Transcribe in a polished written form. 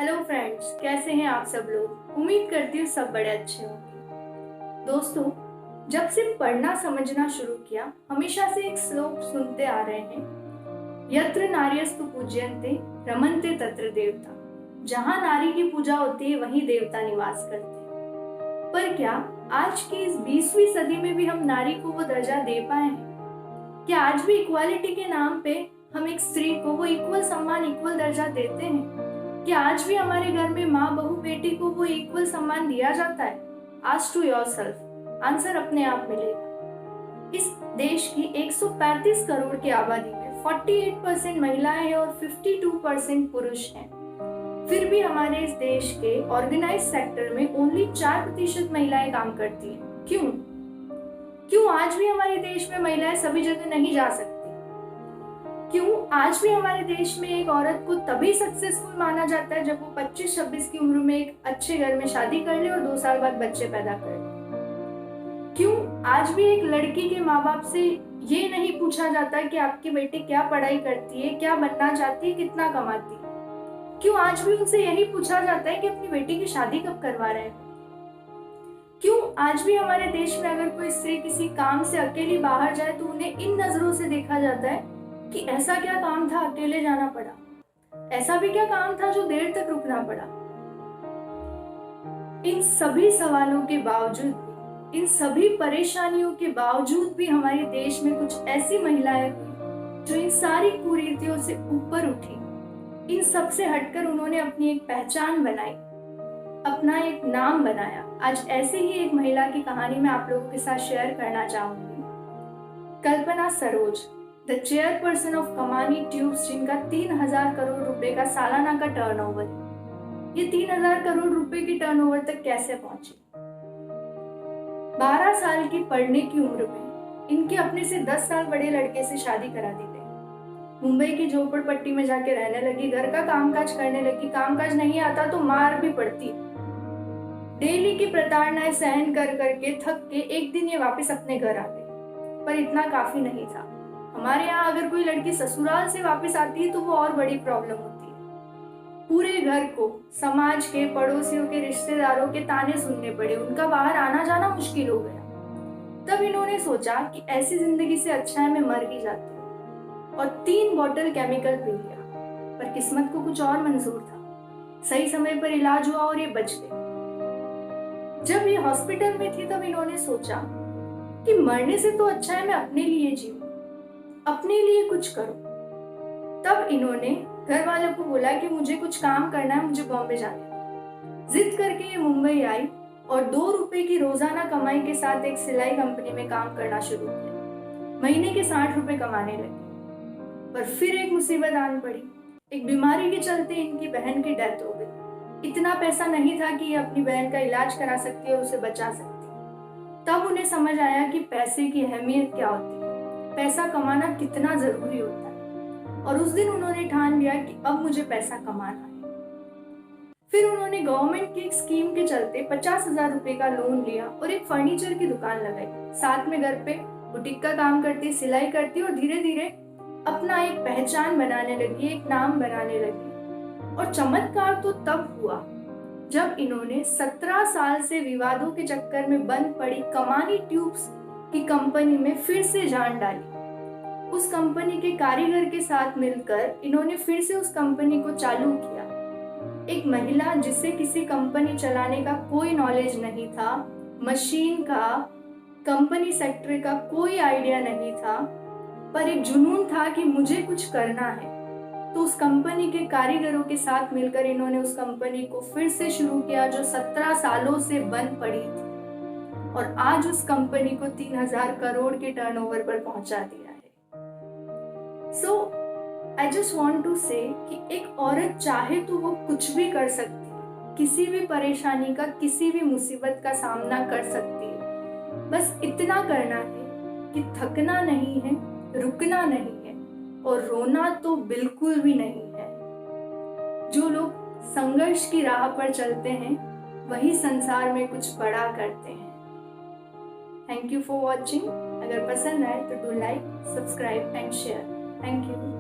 Hello friends, कैसे हैं आप सब लोग। उम्मीद करती हूँ सब बड़े अच्छे होंगे। दोस्तों, जब से पढ़ना समझना शुरू किया हमेशा से एक श्लोक सुनते आ रहे हैं, यत्र नार्यस्तु पूज्यन्ते रमन्ते तत्र देवता। जहाँ नारी की पूजा होती है वहीं देवता निवास करते हैं। पर क्या आज की इस 20वीं सदी में भी हम नारी को वो दर्जा दे पाए हैं? क्या आज भी इक्वालिटी के नाम पे हम एक स्त्री को वो इक्वल सम्मान, इक्वल दर्जा देते हैं? क्या आज भी हमारे घर में माँ बहू बेटी को वो इक्वल सम्मान दिया जाता है? आस्क टू योरसेल्फ, आंसर अपने आप मिलेगा। इस देश की 135 करोड़ की आबादी में 48% महिलाएं हैं और 52% पुरुष हैं। फिर भी हमारे इस देश के ऑर्गेनाइज सेक्टर में ओनली 4% महिलाएं काम करती हैं। क्यों आज भी हमारे देश में महिलाएं सभी जगह नहीं जा सकती? क्यों आज भी हमारे देश में एक औरत को तभी सक्सेसफुल माना जाता है जब वो 25-26 की उम्र में एक अच्छे घर में शादी कर ले और 2 साल बाद बच्चे पैदा कर ले? क्यों आज भी एक लड़की के माँ बाप से ये नहीं पूछा जाता कि आपकी बेटी क्या पढ़ाई करती है, क्या बनना चाहती है, कितना कमाती है? क्यों आज भी उनसे यही पूछा जाता है कि अपनी बेटी की शादी कब करवा रहे हैं? क्यों आज भी हमारे देश में अगर कोई स्त्री किसी काम से अकेली बाहर जाए तो उन्हें इन नजरों से देखा जाता है कि ऐसा क्या काम था अकेले जाना पड़ा, ऐसा भी क्या काम था जो देर तक रुकना पड़ा? इन सभी सवालों के बावजूद भी, इन सभी परेशानियों के बावजूद भी हमारे देश में कुछ ऐसी महिलाएं हुई जो इन सारी कुरीतियों से ऊपर उठी। इन सब से हटकर उन्होंने अपनी एक पहचान बनाई, अपना एक नाम बनाया। आज ऐसे ही एक महिला की कहानी मैं आप लोगों के साथ शेयर करना चाहूंगी। Kalpana Saroj, the chairperson of कमानी ट्यूब्स, जिनका 3000 करोड़ रुपए का सालाना का टर्नओवर है। ये 3000 करोड़ रुपए के टर्नओवर तक कैसे पहुंची? 12 साल की पढ़ने की उम्र में इनके अपने से 10 साल बड़े लड़के से शादी करा दी गई। मुंबई की झोपड़पट्टी में जाके रहने लगी, घर का कामकाज करने लगी। कामकाज नहीं आता तो मार भी पड़ती। डेली की प्रताड़नाएं सहन कर करके थक के एक दिन ये वापस अपने घर आ गई। पर इतना काफी नहीं था। हमारे यहाँ अगर कोई लड़की ससुराल से वापस आती है तो वो और बड़ी प्रॉब्लम होती है। पूरे घर को समाज के, पड़ोसियों के, रिश्तेदारों के ताने सुनने पड़े। उनका बाहर आना जाना मुश्किल हो गया। तब इन्होंने सोचा कि ऐसी जिंदगी से अच्छा है मैं मर ही जाती हूँ, और 3 बॉटल केमिकल पी लिया। पर किस्मत को कुछ और मंजूर था। सही समय पर इलाज हुआ और ये बच गई। जब ये हॉस्पिटल में थी तब इन्होंने सोचा कि मरने से तो अच्छा है मैं अपने लिए जीऊं, अपने लिए कुछ करो। तब इन्होंने घर वालों को बोला कि मुझे कुछ काम करना है, मुझे बॉम्बे जाना है। जिद करके ये मुंबई आई और 2 रुपए की रोजाना कमाई के साथ एक सिलाई कंपनी में काम करना शुरू किया। महीने के 60 रुपए कमाने लगी। पर फिर एक मुसीबत आन पड़ी। एक बीमारी के चलते इनकी बहन की डेथ हो गई। इतना पैसा नहीं था कि ये अपनी बहन का इलाज करा सकती और उसे बचा सकती। तब उन्हें समझ आया कि पैसे की अहमियत क्या होती है, पैसा कमाना कितना जरूरी होता है। और उस दिन उन्होंने ठान लिया कि अब मुझे पैसा कमाना है। फिर उन्होंने गवर्नमेंट की एक स्कीम के चलते 50,000 रुपए का लोन लिया और एक फर्नीचर की दुकान लगाई। साथ में घर पे बुटीक का काम करती, सिलाई करती और धीरे धीरे अपना एक पहचान बनाने लगी, एक नाम बनाने लगी। और चमत्कार तो तब हुआ जब इन्होंने 17 साल से विवादों के चक्कर में बंद पड़ी कमानी ट्यूब्स की कंपनी में फिर से जान डाली। उस कंपनी के कारीगर के साथ मिलकर इन्होंने फिर से उस कंपनी को चालू किया। एक महिला जिसे किसी कंपनी चलाने का कोई नॉलेज नहीं था, मशीन का, कंपनी सेक्टर का कोई आइडिया नहीं था, पर एक जुनून था कि मुझे कुछ करना है। तो उस कंपनी के कारीगरों के साथ मिलकर इन्होंने उस कंपनी को फिर से शुरू किया जो 17 सालों से बंद पड़ी थी, और आज उस कंपनी को 3000 करोड़ के टर्नओवर पर पहुंचा दिया है। सो आई जस्ट वांट टू से कि एक औरत चाहे तो वो कुछ भी कर सकती है, किसी भी परेशानी का, किसी भी मुसीबत का सामना कर सकती है। बस इतना करना है कि थकना नहीं है, रुकना नहीं है, और रोना तो बिल्कुल भी नहीं है। जो लोग संघर्ष की राह पर चलते हैं वही संसार में कुछ बड़ा करते हैं। Thank you for watching. अगर पसंद आए तो do like, subscribe and share. Thank you.